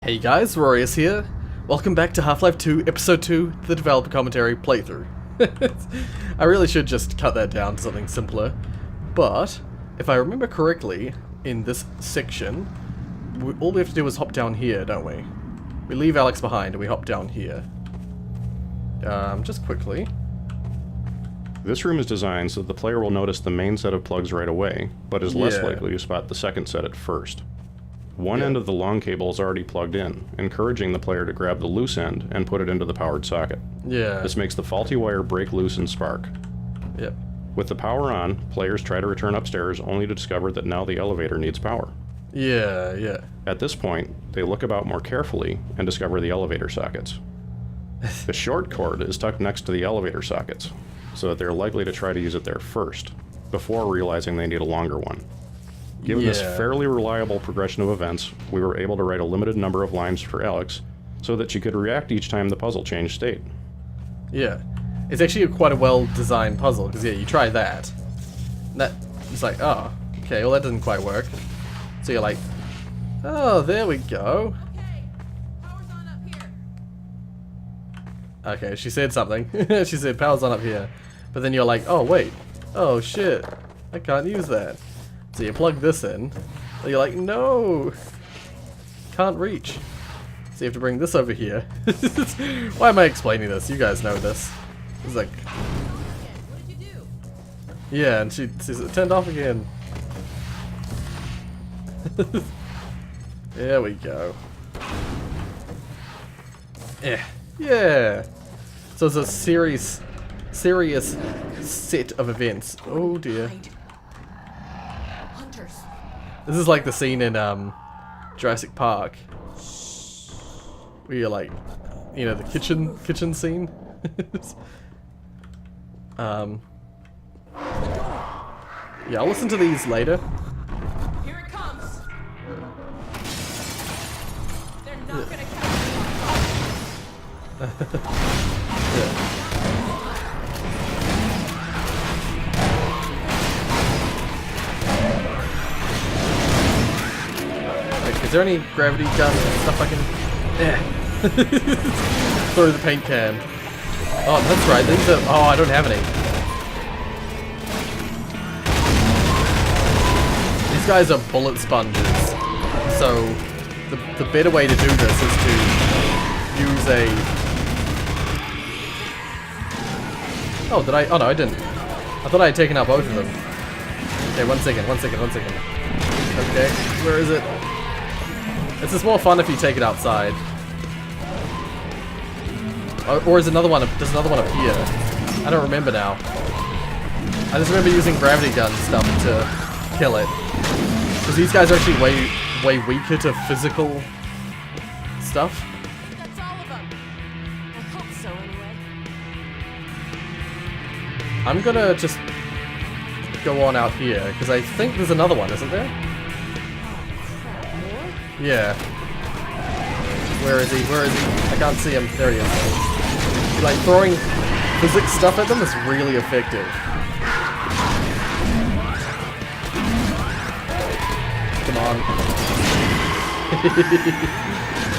Hey guys, Rorius here. Welcome back to Half-Life 2, Episode 2, the developer commentary playthrough. I really should just cut that down to something simpler, but if I remember correctly, in this section, all we have to do is hop down here, don't we? We leave Alex behind and we hop down here. Just quickly. This room is designed so that the player will notice the main set of plugs right away, but is less likely to spot the second set at first. One end of the long cable is already plugged in, encouraging the player to grab the loose end and put it into the powered socket. This makes the faulty wire break loose and spark. With the power on, players try to return upstairs only to discover that now the elevator needs power. At this point, they look about more carefully and discover the elevator sockets. The short cord is tucked next to the elevator sockets, so that they're likely to try to use it there first, before realizing they need a longer one. Given this fairly reliable progression of events, we were able to write a limited number of lines for Alex, so that she could react each time the puzzle changed state. It's actually quite a well-designed puzzle, because you try that. It's like, oh, okay, well that doesn't quite work. So you're like, oh, there we go. Power's on up here. Okay, she said something. She said power's on up here. But then you're like, oh wait, oh shit, I can't use that. So you plug this in, and you're like, no, can't reach. So you have to bring this over here. Why am I explaining this? You guys know this. It's like, What did you do? yeah, and she says it turned off again. There we go. Yeah. So it's a serious set of events. Oh dear. Hunters. This is like the scene in Jurassic Park, where you're like, you know, the kitchen scene. Yeah, I'll listen to these later. Here it comes. They're not gonna catch Is there any gravity gun stuff I can... throw the paint can. Oh, that's right, these are... Oh, I don't have any. These guys are bullet sponges. So, the better way to do this is to use a... Oh, did I... Oh, no, I didn't. I thought I had taken out both of them. Okay, one second. Okay, where is it? This is more fun if you take it outside. Or is another one? There's another one up here. I don't remember now. I just remember using gravity gun stuff to kill it. Because these guys are actually way weaker to physical stuff. That's all of them. I hope so, anyway. I'm gonna just go on out here because I think there's another one, isn't there? Yeah. Where is he? I can't see him. There he is. Like, throwing physics stuff at them is really effective. Come on.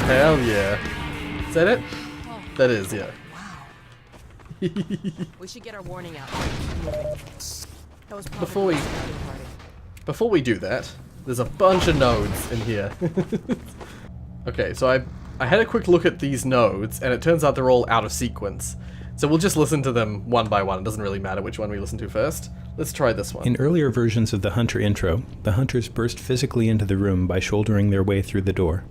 Hell yeah. Is that it? That is, yeah. We should get our warning out. That was Before we do that, there's a bunch of nodes in here. Okay, so I had a quick look at these nodes, and it turns out they're all out of sequence. So we'll just listen to them one by one. It doesn't really matter which one we listen to first. Let's try this one. In earlier versions of the Hunter intro, the Hunters burst physically into the room by shouldering their way through the door.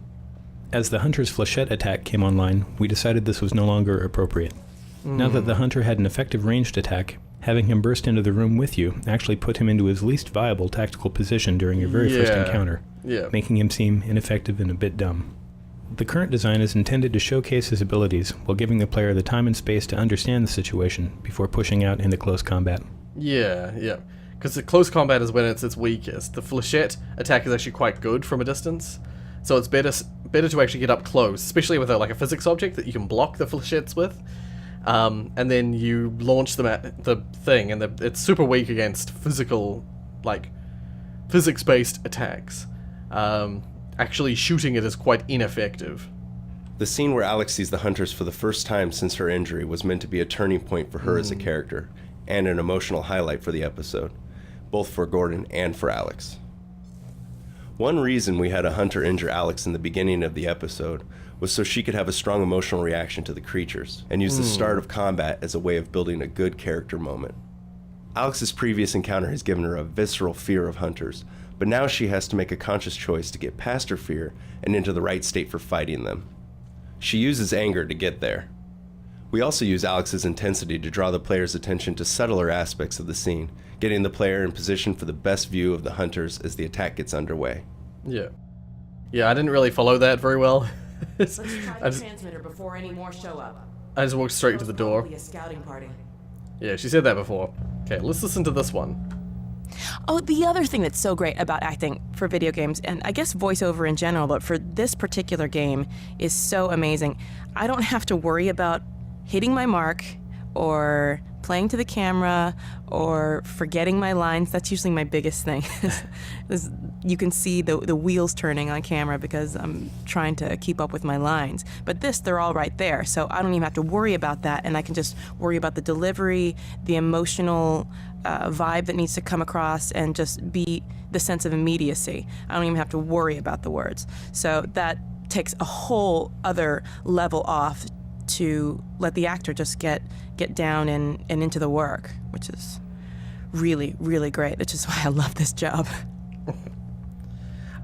As the Hunter's flechette attack came online, we decided this was no longer appropriate. Now that the Hunter had an effective ranged attack, having him burst into the room with you actually put him into his least viable tactical position during your very first encounter, making him seem ineffective and a bit dumb. The current design is intended to showcase his abilities while giving the player the time and space to understand the situation before pushing out into close combat. Yeah. Because the close combat is when it's its weakest. The flechette attack is actually quite good from a distance, so it's better to actually get up close, especially with a physics object that you can block the flechettes with. And then you launch them at the thing, and it's super weak against physics-based attacks. actually shooting it is quite ineffective. The scene where Alex sees the hunters for the first time since her injury was meant to be a turning point for her as a character, and an emotional highlight for the episode, both for Gordon and for Alex. One reason we had a hunter injure Alex in the beginning of the episode was so she could have a strong emotional reaction to the creatures, and use the start of combat as a way of building a good character moment. Alex's previous encounter has given her a visceral fear of hunters, but now she has to make a conscious choice to get past her fear and into the right state for fighting them. She uses anger to get there. We also use Alex's intensity to draw the player's attention to subtler aspects of the scene, getting the player in position for the best view of the hunters as the attack gets underway. Yeah. Yeah, I didn't really follow that very well. Let's try the transmitter before any more show up. I just walked straight to the door. Probably a scouting party. Yeah, she said that before. Okay, let's listen to this one. Oh, the other thing that's so great about acting for video games, and I guess voiceover in general, but for this particular game, is so amazing. I don't have to worry about hitting my mark, or playing to the camera, or forgetting my lines. That's usually my biggest thing. You can see the wheels turning on camera because I'm trying to keep up with my lines. But this, they're all right there, so I don't even have to worry about that, and I can just worry about the delivery, the emotional vibe that needs to come across, and just be the sense of immediacy. I don't even have to worry about the words. So that takes a whole other level off to let the actor just get down and into the work, which is really, really great, which is why I love this job.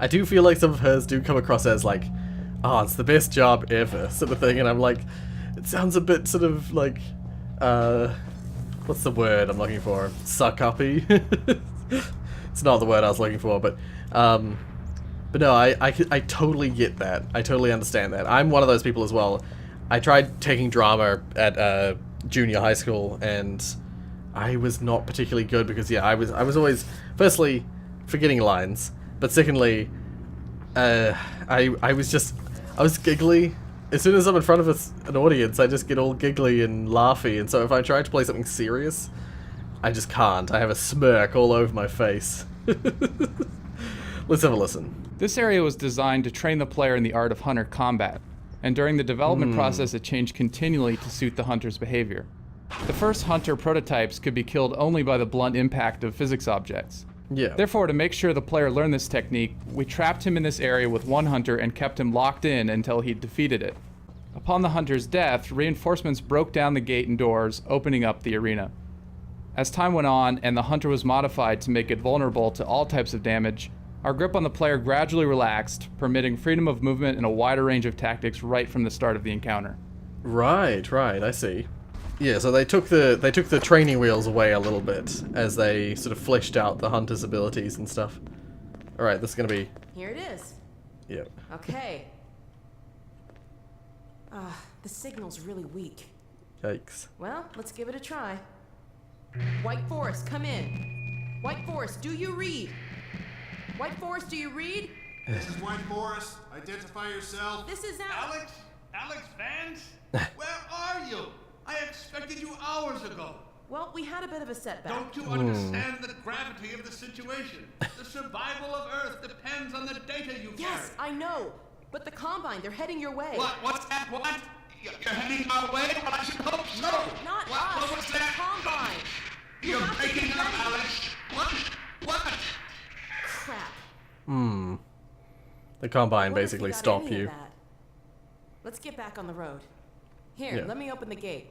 I do feel like some of hers do come across as like, oh, it's the best job ever, sort of thing, and I'm like, it sounds a bit sort of like, what's the word I'm looking for? Suck-uppy? It's not the word I was looking for, but no, I totally get that. I totally understand that. I'm one of those people as well. I tried taking drama at junior high school, and I was not particularly good because, yeah, I was always, firstly, forgetting lines, but secondly, I was giggly. As soon as I'm in front of an audience, I just get all giggly and laughy, and so if I try to play something serious, I just can't. I have a smirk all over my face. Let's have a listen. This area was designed to train the player in the art of hunter combat, and during the development process it changed continually to suit the hunter's behavior. The first hunter prototypes could be killed only by the blunt impact of physics objects. Yeah. Therefore, to make sure the player learned this technique, we trapped him in this area with one hunter and kept him locked in until he defeated it. Upon the hunter's death, reinforcements broke down the gate and doors, opening up the arena. As time went on and the hunter was modified to make it vulnerable to all types of damage, our grip on the player gradually relaxed, permitting freedom of movement and a wider range of tactics right from the start of the encounter. Right, I see. Yeah, so they took the training wheels away a little bit as they sort of fleshed out the hunter's abilities and stuff. All right, this is gonna be. Here it is. Yep. Okay. The signal's really weak. Yikes. Well, let's give it a try. White Forest, come in. White Forest, do you read? White Forest, do you read? This is White Forest. Identify yourself. This is Alex Vance? Where are you? I expected you hours ago. Well, we had a bit of a setback. Don't you understand the gravity of the situation? The survival of Earth depends on the data you Yes, carry. I know. But the Combine, they're heading your way. What? What's that? What? You're heading our way? Well, I should hope so. No, not us. What was that? The Combine. You're have to breaking get up, ready. Alex. What? Crap. The Combine What if basically we got stop any of you. that? Let's get back on the road. Here, Yeah. let me open the gate.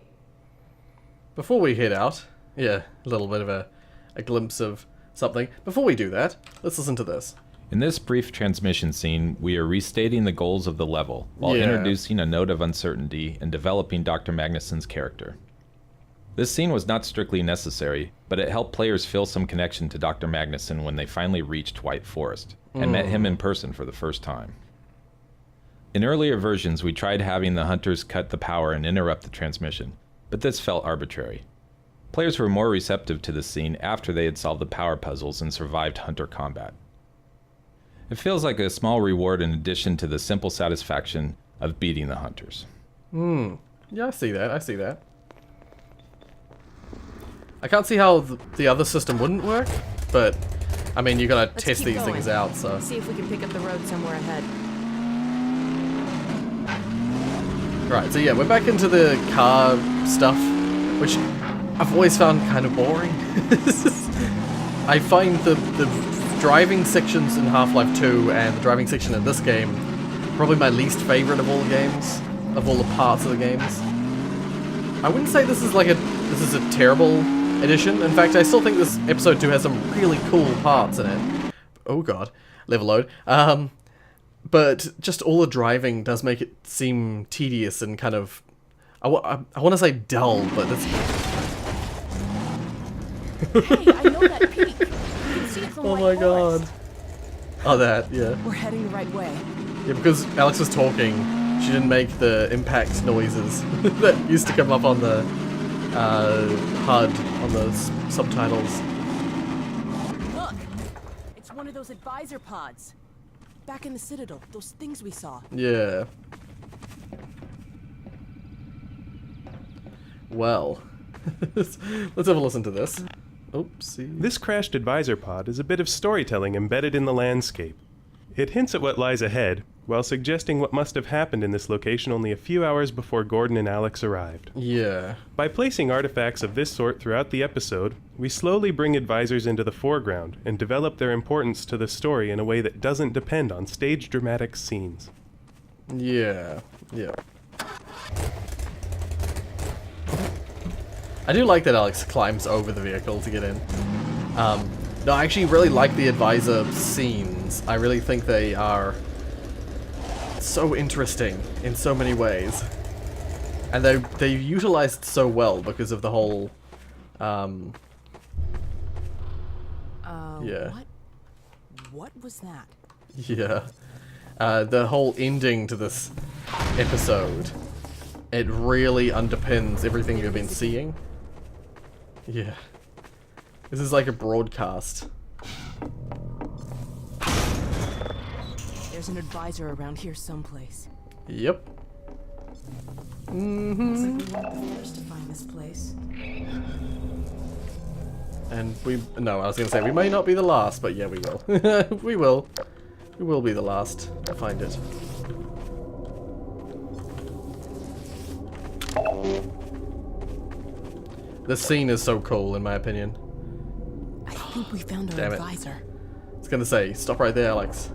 Before we head out, yeah, a little bit of a glimpse of something. Before we do that, let's listen to this. In this brief transmission scene, we are restating the goals of the level, while Yeah. introducing a note of uncertainty and developing Dr. Magnuson's character. This scene was not strictly necessary, but it helped players feel some connection to Dr. Magnuson when they finally reached White Forest, and met him in person for the first time. In earlier versions, we tried having the hunters cut the power and interrupt the transmission, but this felt arbitrary. Players were more receptive to this scene after they had solved the power puzzles and survived hunter combat. It feels like a small reward in addition to the simple satisfaction of beating the hunters. Yeah, I see that. I can't see how the other system wouldn't work, but I mean, you gotta Let's test keep these going. things out, so. See if we can pick up the road somewhere ahead. Right, so yeah, we're back into the car stuff, which I've always found kind of boring. I find the driving sections in Half-Life 2 and the driving section in this game probably my least favorite of all the games, of all the parts of the games. I wouldn't say this is a terrible edition. In fact, I still think this episode 2 has some really cool parts in it. Oh god, level load. But just all the driving does make it seem tedious and kind of, I want to say dull, but it's... Hey, I know that peak. You can see it from Oh White my god. Forest. Oh, that, yeah. We're heading the right way. Yeah, because Alex was talking, she didn't make the impact noises that used to come up on the HUD, on the subtitles. Look! It's one of those advisor pods. Back in the Citadel, those things we saw. Yeah. Well, let's have a listen to this. Oopsie. This crashed advisor pod is a bit of storytelling embedded in the landscape. It hints at what lies ahead, while suggesting what must have happened in this location only a few hours before Gordon and Alex arrived. Yeah. By placing artifacts of this sort throughout the episode, we slowly bring advisors into the foreground and develop their importance to the story in a way that doesn't depend on stage dramatic scenes. Yeah. Yeah. I do like that Alex climbs over the vehicle to get in. No, I actually really like the advisor scenes. I really think they are so interesting in so many ways. And they're utilized so well because of the whole, yeah. What was that? Yeah. The whole ending to this episode, it really underpins everything you've been seeing. Yeah. This is like a broadcast. There's an advisor around here someplace. Yep. Mm-hmm. Looks like we weren't the first to find this place. And no, I was gonna say we may not be the last, but yeah, we will. We will. We will be the last to find it. This scene is so cool, in my opinion. I think we found our Damn it. advisor. I was gonna say, stop right there, Alex.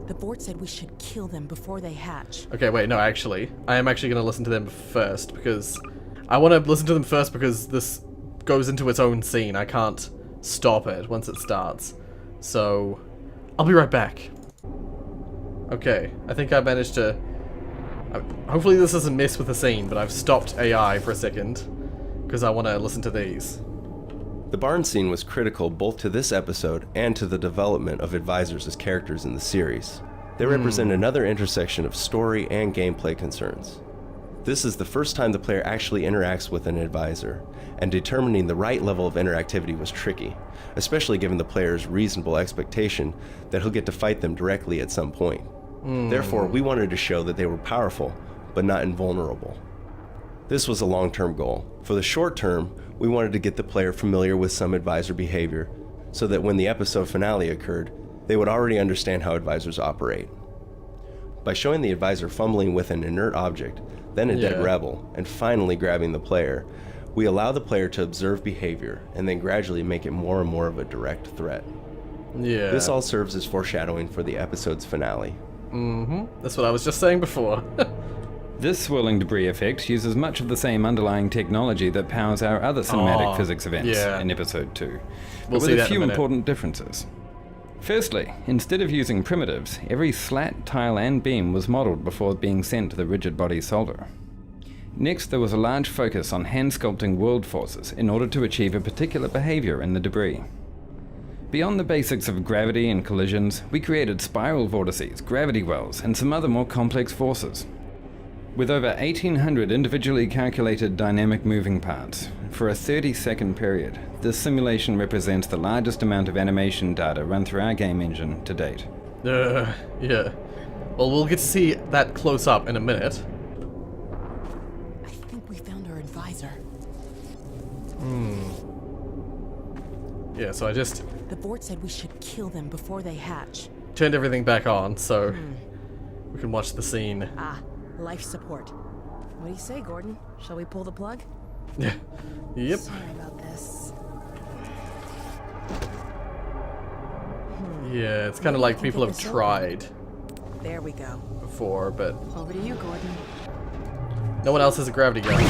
The board said we should kill them before they hatch. Okay, wait, no, actually. I am actually gonna listen to them first, because... I want to listen to them first because this goes into its own scene. I can't stop it once it starts. So, I'll be right back. Okay, I think I managed to... hopefully this doesn't mess with the scene, but I've stopped AI for a second, because I want to listen to these. The barn scene was critical both to this episode and to the development of advisors as characters in the series. They represent another intersection of story and gameplay concerns. This is the first time the player actually interacts with an advisor, and determining the right level of interactivity was tricky, especially given the player's reasonable expectation that he'll get to fight them directly at some point. Therefore, we wanted to show that they were powerful, but not invulnerable. This was a long-term goal. For the short term, we wanted to get the player familiar with some advisor behavior, so that when the episode finale occurred, they would already understand how advisors operate. By showing the advisor fumbling with an inert object, then a dead rebel, and finally grabbing the player, we allow the player to observe behavior, and then gradually make it more and more of a direct threat. Yeah. This all serves as foreshadowing for the episode's finale. That's what I was just saying before. This swirling debris effect uses much of the same underlying technology that powers our other cinematic physics events in Episode 2, but with a few important differences. Firstly, instead of using primitives, every slat, tile and beam was modelled before being sent to the rigid body solder. Next, there was a large focus on hand-sculpting world forces in order to achieve a particular behaviour in the debris. Beyond the basics of gravity and collisions, we created spiral vortices, gravity wells, and some other more complex forces. With over 1,800 individually calculated dynamic moving parts, for a 30-second period, this simulation represents the largest amount of animation data run through our game engine to date. Yeah. Well, we'll get to see that close up in a minute. I think we found our advisor. Yeah, so I just The board said we should kill them before they hatch. Turned everything back on, so we can watch the scene. Ah, life support. What do you say, Gordon? Shall we pull the plug? Yeah. Yep. Sorry about this. Yeah, it's kind of like people have tried There we go. before, but Over to you, Gordon. no one else has a gravity gun.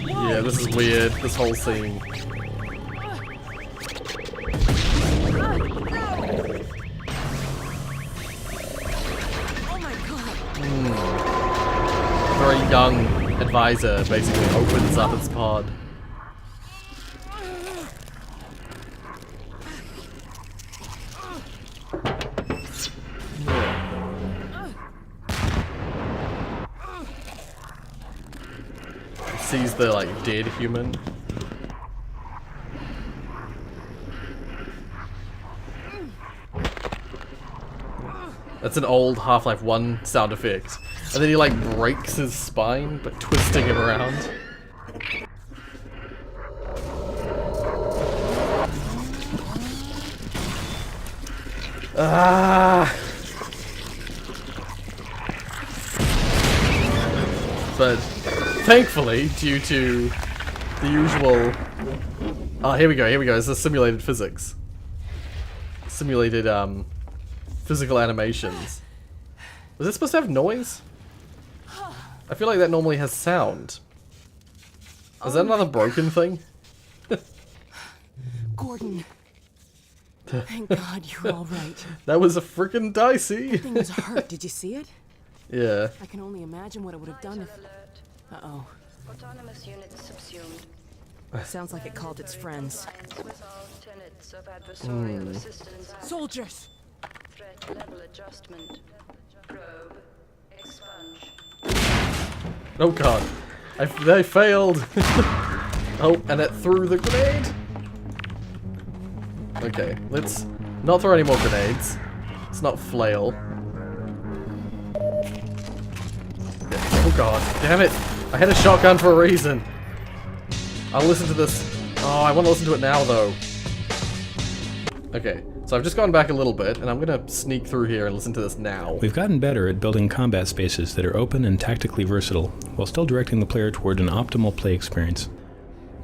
Yeah, this is weird, this whole scene. Oh my god. Very young advisor basically opens up its pod. Sees the like dead human. That's an old Half-Life 1 sound effect. And then he like breaks his spine, but twisting him around. Ah! But thankfully, due to the usual... Oh, here we go, it's the simulated physics. Simulated, physical animations. Was it supposed to have noise? I feel like that normally has sound. Is that another broken thing? Gordon. Thank God you're alright. That was a frickin' dicey. That thing was hurt. Did you see it? Yeah. I can only imagine what it would have done if... Uh-oh. Autonomous units subsumed. Sounds like it called its friends. With all tenets of adversarial assistance. Soldiers! Threat level adjustment. Probe. Expunge. Oh god. They failed. Oh, and it threw the grenade. Okay, let's not throw any more grenades. Let's not flail. Oh god, damn it! I had a shotgun for a reason. I'll listen to this. Oh, I want to listen to it now though. Okay, so I've just gone back a little bit, and I'm gonna sneak through here and listen to this now. We've gotten better at building combat spaces that are open and tactically versatile, while still directing the player toward an optimal play experience.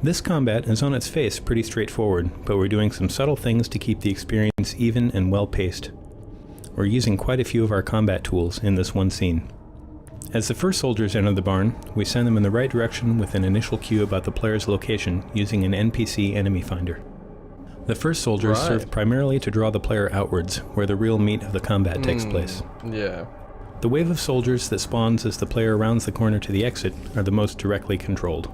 This combat is on its face pretty straightforward, but we're doing some subtle things to keep the experience even and well-paced. We're using quite a few of our combat tools in this one scene. As the first soldiers enter the barn, we send them in the right direction with an initial cue about the player's location using an NPC enemy finder. The first soldiers serve primarily to draw the player outwards, where the real meat of the combat takes place. Yeah. The wave of soldiers that spawns as the player rounds the corner to the exit are the most directly controlled.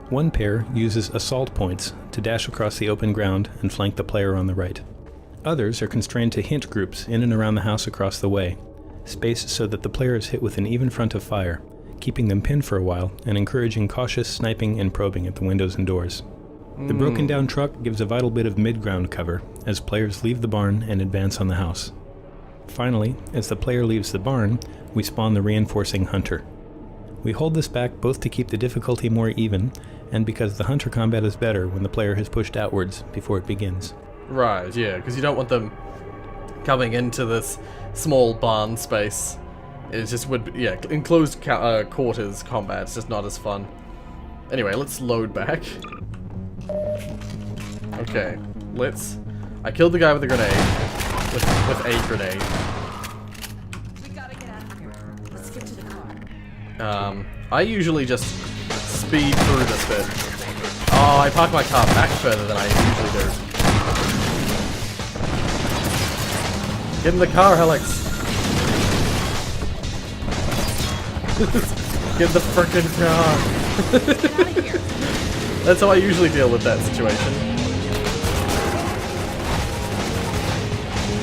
One pair uses assault points to dash across the open ground and flank the player on the right. Others are constrained to hint groups in and around the house across the way, spaced so that the player is hit with an even front of fire, keeping them pinned for a while and encouraging cautious sniping and probing at the windows and doors. The broken down truck gives a vital bit of mid-ground cover as players leave the barn and advance on the house. Finally, as the player leaves the barn, we spawn the reinforcing hunter. We hold this back both to keep the difficulty more even, and because the hunter combat is better when the player has pushed outwards before it begins. Right, yeah, because you don't want them coming into this small barn space. It just would be, yeah, enclosed quarters combat, it's just not as fun. Anyway, let's load back. Okay, I killed the guy with the grenade. With a grenade. We gotta get out of here. Let's get to the car. I usually just speed through this bit. Oh, I park my car back further than I usually do. Get in the car, Alex. Get in the frickin' car. Get out of here. That's how I usually deal with that situation.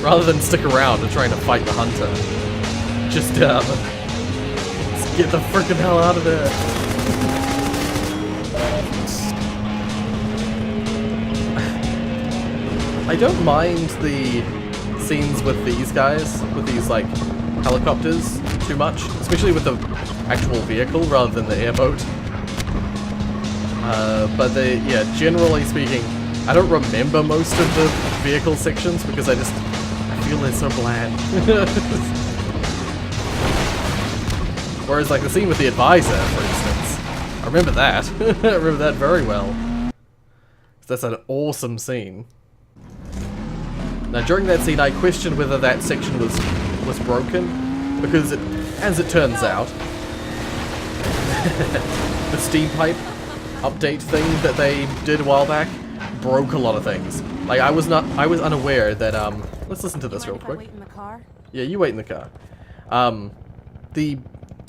Rather than stick around and trying to fight the hunter. Just, let's get the frickin' hell out of there. I don't mind the scenes with these guys, with these, like, helicopters too much. Especially with the actual vehicle rather than the airboat. But generally speaking, I don't remember most of the vehicle sections because I feel they're so bland. Whereas like the scene with the advisor, for instance, I remember that. I remember that very well. That's an awesome scene. Now during that scene I questioned whether that section was broken, because as it turns out, the steam pipe update thing that they did a while back broke a lot of things. Like I was unaware that let's listen to this real quick. Wait in the car? Yeah, you wait in the car. The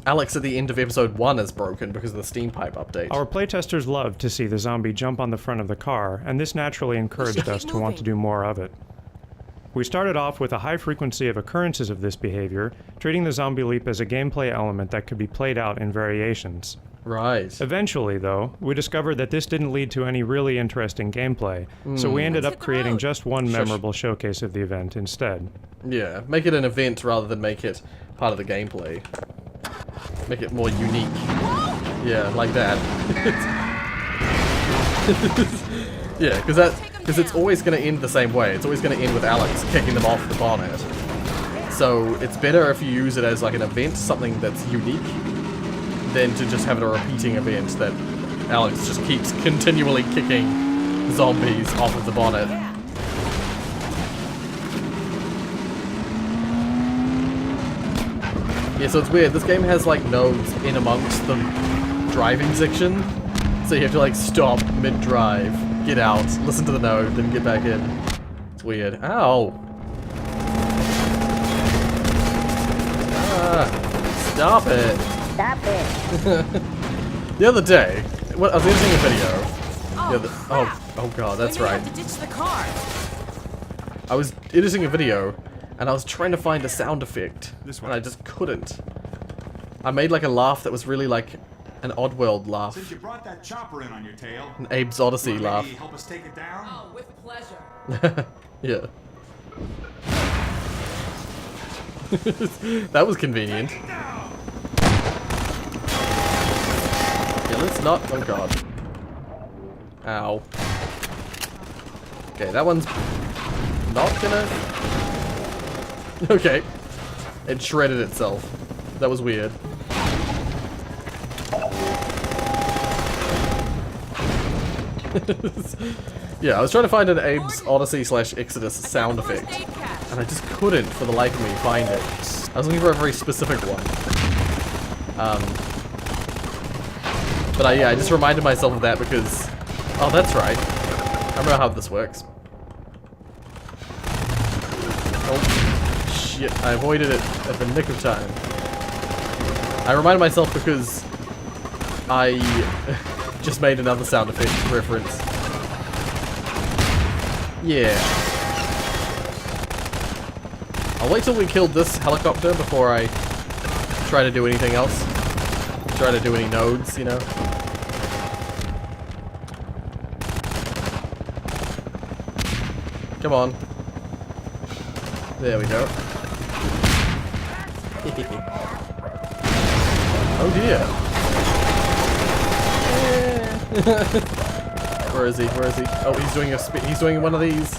Alex at the end of episode 1 is broken because of the steam pipe update. Our playtesters loved to see the zombie jump on the front of the car, and this naturally encouraged us to want to do more of it. We started off with a high frequency of occurrences of this behavior, treating the zombie leap as a gameplay element that could be played out in variations. Right. Eventually, though, we discovered that this didn't lead to any really interesting gameplay, so we ended up creating just one memorable showcase of the event instead. Yeah, make it an event rather than make it part of the gameplay. Make it more unique. Yeah, like that. Yeah, because it's always going to end the same way. It's always going to end with Alex kicking them off the bonnet. So it's better if you use it as like an event, something that's unique, than to just have it a repeating event that Alex just keeps continually kicking zombies off of the bonnet. Yeah, so it's weird. This game has like nodes in amongst the driving section, so you have to like stop mid-drive, get out, listen to the node, then get back in. It's weird. Ow! Stop it! Stop it! The other day, I was editing a video. Oh god, that's right. To ditch the car. I was editing a video, and I was trying to find a sound effect, and I just couldn't. I made like a laugh that was really like an Oddworld laugh. Since you brought that chopper in on your tail, An Abe's Odyssey laugh. help us take it down? Oh, with pleasure. Yeah. That was convenient. Yeah, let's not. Oh god. Ow. Okay, that one's not gonna. Okay. It shredded itself. That was weird. Yeah, I was trying to find an Abe's Odyssey / Exodus sound effect, and I just couldn't for the life of me find it. I was looking for a very specific one. But I just reminded myself of that because, oh, that's right. I remember how this works. Oh, shit, I avoided it at the nick of time. I reminded myself because I just made another sound effect reference. Yeah. I'll wait till we killed this helicopter before I try to do anything else. Try to do any nodes, you know? Come on. There we go. Oh dear. Where is he? Where is he? Oh, he's doing he's doing one of these.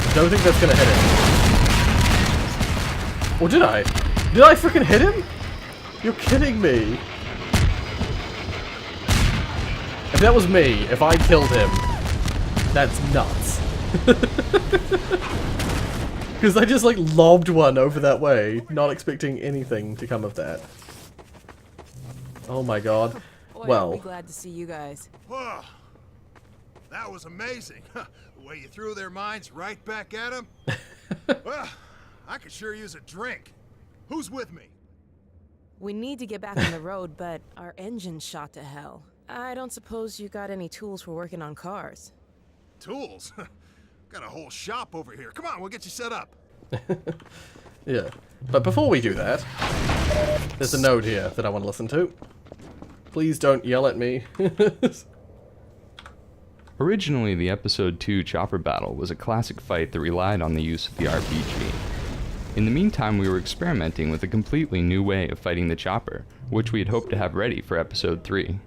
I don't think that's gonna hit him. Or did I? Did I freaking hit him? You're kidding me. If that was me, if I killed him, that's nuts. Because I just like lobbed one over that way, not expecting anything to come of that. Oh my god. Boy, Well. I'll be glad to see you guys. Whoa. That was amazing. The way you threw their minds right back at them. Well, I could sure use a drink. Who's with me? We need to get back on the road, but our engine's shot to hell. I don't suppose you got any tools for working on cars. Tools? Got a whole shop over here. Come on, we'll get you set up. Yeah. But before we do that, there's a node here that I want to listen to. Please don't yell at me. Originally, the Episode 2 chopper battle was a classic fight that relied on the use of the RPG. In the meantime, we were experimenting with a completely new way of fighting the chopper, which we had hoped to have ready for Episode 3.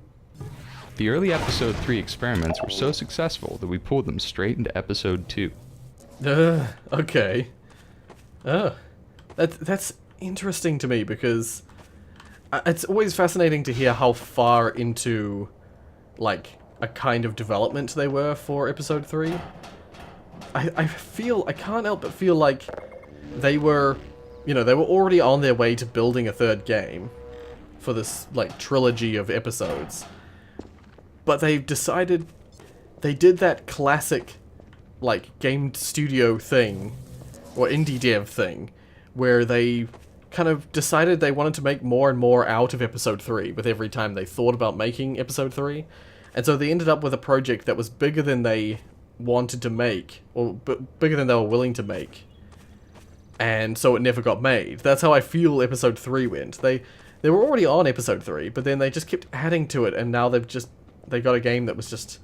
The early Episode 3 experiments were so successful that we pulled them straight into Episode 2. Okay. That's interesting to me, because it's always fascinating to hear how far into, like, a kind of development they were for Episode 3. I can't help but feel like they were, they were already on their way to building a third game for this, like, trilogy of episodes. But they decided, they did that classic, like, game studio thing, or indie dev thing, where they kind of decided they wanted to make more and more out of Episode 3 with every time they thought about making Episode 3. And so they ended up with a project that was bigger than they wanted to make, or bigger than they were willing to make. And so it never got made. That's how I feel Episode 3 went. They were already on Episode 3, but then they just kept adding to it, and now they got a game that was just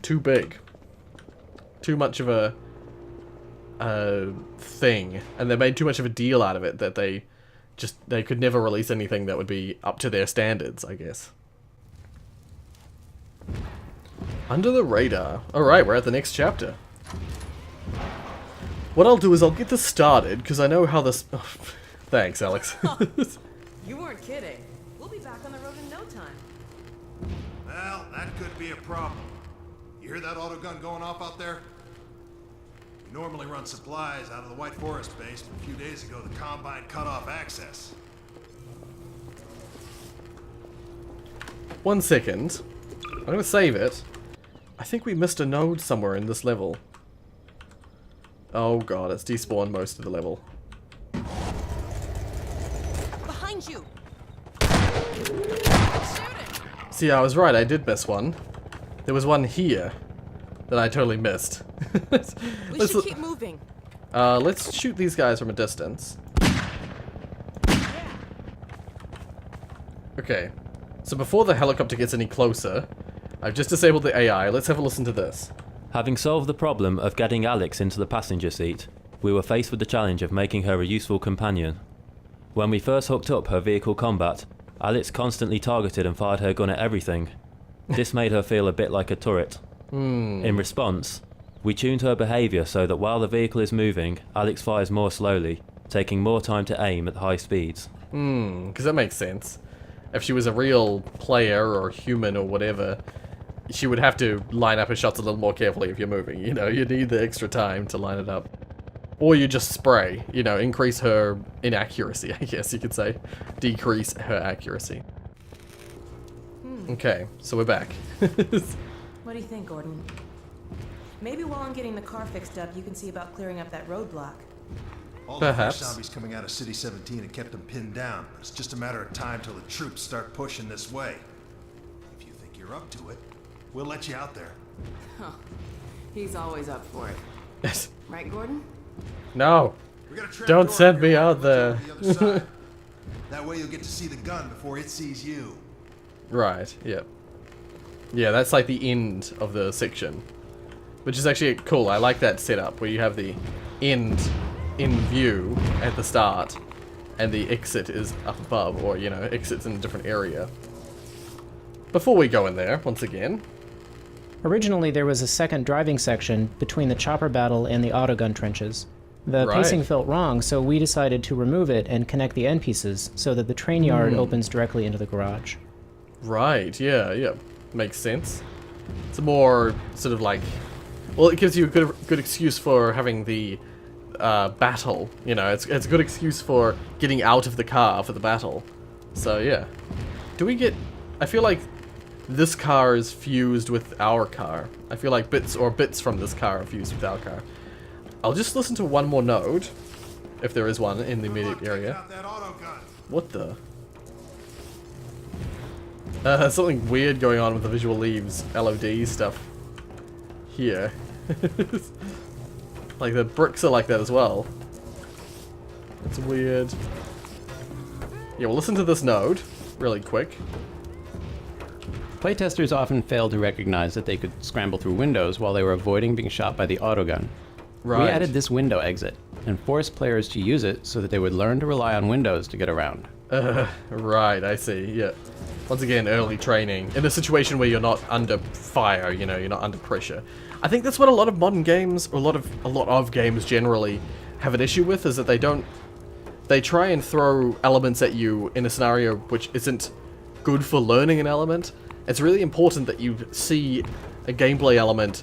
too big. Too much of a thing. And they made too much of a deal out of it that they could never release anything that would be up to their standards, I guess. Under the radar. Alright, we're at the next chapter. What I'll do is I'll get this started, because I know how this... Oh, thanks, Alex. You weren't kidding. We'll be back on the road in no time. Well, that could be a problem. You hear that autogun going off out there? We normally run supplies out of the White Forest base, but a few days ago the Combine cut off access. 1 second. I'm going to save it. I think we missed a node somewhere in this level. Oh god, it's despawned most of the level. Behind you! See, I was right, I did miss one. There was one here that I totally missed. We should keep moving. Let's shoot these guys from a distance. Okay, so before the helicopter gets any closer, I've just disabled the AI. Let's have a listen to this. Having solved the problem of getting Alex into the passenger seat, we were faced with the challenge of making her a useful companion. When we first hooked up her vehicle combat, Alex constantly targeted and fired her gun at everything. This made her feel a bit like a turret. In response, we tuned her behaviour so that while the vehicle is moving, Alex fires more slowly, taking more time to aim at high speeds. Because that makes sense. If she was a real player or human or whatever, she would have to line up her shots a little more carefully if you're moving, you need the extra time to line it up. Or you just spray, increase her inaccuracy, I guess you could say. Decrease her accuracy. Okay, so we're back. What do you think, Gordon? Maybe while I'm getting the car fixed up, you can see about clearing up that roadblock. All the fresh zombies coming out of City 17 had kept them pinned down. It's just a matter of time till the troops start pushing this way. If you think you're up to it, we'll let you out there. Huh. He's always up for it. Right, Gordon? No. Don't send me out there. That way you'll get to see the gun before it sees you. Right, yep. Yeah, that's like the end of the section. Which is actually cool. I like that setup where you have the end in view at the start and the exit is up above, or, exit's in a different area. Before we go in there, once again. Originally, there was a second driving section between the chopper battle and the autogun trenches. The pacing felt wrong, so we decided to remove it and connect the end pieces so that the train yard opens directly into the garage. Right, yeah. Makes sense. It's a more sort of like... Well, it gives you a good excuse for having the battle. It's a good excuse for getting out of the car for the battle. So, yeah. Do we get... I feel like this car is fused with our car. I feel like bits from this car are fused with our car. I'll just listen to one more node, if there is one in the immediate area. What the? Something weird going on with the Visual Leaves LOD stuff here. Like the bricks are like that as well. It's weird. Yeah, we'll listen to this node really quick. Playtesters often failed to recognize that they could scramble through windows while they were avoiding being shot by the autogun. Right. We added this window exit. and force players to use it so that they would learn to rely on windows to get around. Right, I see, yeah. Once again, early training. In a situation where you're not under fire, you know, you're not under pressure. I think that's what a lot of modern games, or a lot of games generally, have an issue with, is that they try and throw elements at you in a scenario which isn't good for learning an element. It's really important that you see a gameplay element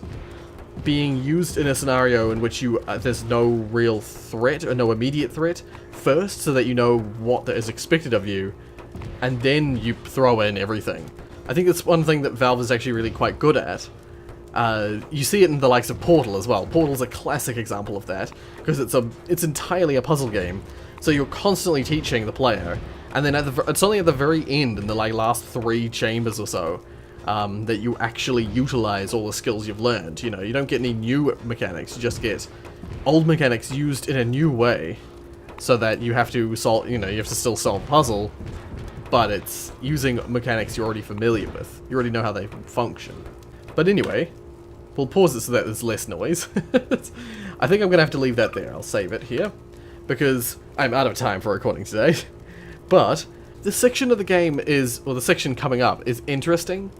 being used in a scenario in which there's no real threat or no immediate threat first, so that you know what is expected of you, and then you throw in everything. I think that's one thing that Valve is actually really quite good at. You see it in the likes of Portal as well. Portal's a classic example of that, because it's entirely a puzzle game, so you're constantly teaching the player, and then it's only at the very end, in the last 3 chambers or so, that you actually utilize all the skills you've learned. You know, you don't get any new mechanics, you just get old mechanics used in a new way, so that you have to solve, you know, you have to still solve a puzzle, but it's using mechanics you're already familiar with. You already know how they function. But anyway, we'll pause it so that there's less noise. I think I'm going to have to leave that there. I'll save it here, because I'm out of time for recording today. But this section of the game is, or the section coming up, is interesting,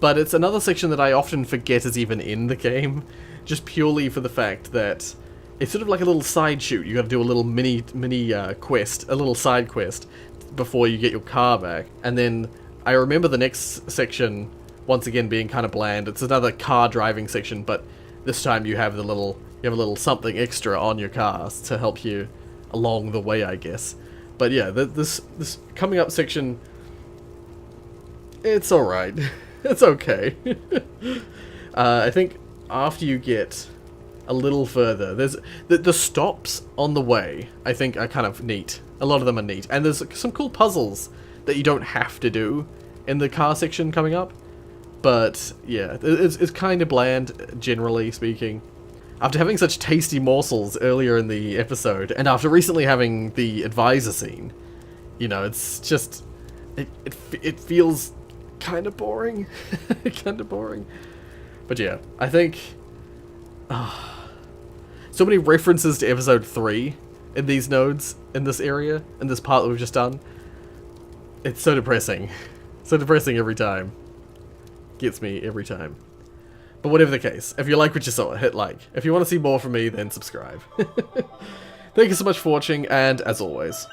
but it's another section that I often forget is even in the game, just purely for the fact that it's sort of like a little side shoot. You got to do a little mini quest, a little side quest, before you get your car back. And then I remember the next section once again being kind of bland. It's another car driving section, but this time you have a little something extra on your car to help you along the way, I guess. But yeah, this coming up section, it's alright. It's okay. I think after you get a little further, there's the stops on the way, I think, are kind of neat. A lot of them are neat. And there's some cool puzzles that you don't have to do in the car section coming up. But yeah, it's kind of bland, generally speaking. After having such tasty morsels earlier in the episode, and after recently having the advisor scene, you know, it's just, it feels kind of boring. Kind of boring. But yeah, I think, so many references to episode 3 in these nodes, in this area, in this part that we've just done. It's so depressing. So depressing every time. Gets me every time. But whatever the case, if you like what you saw, hit like. If you want to see more from me, then subscribe. Thank you so much for watching, and as always,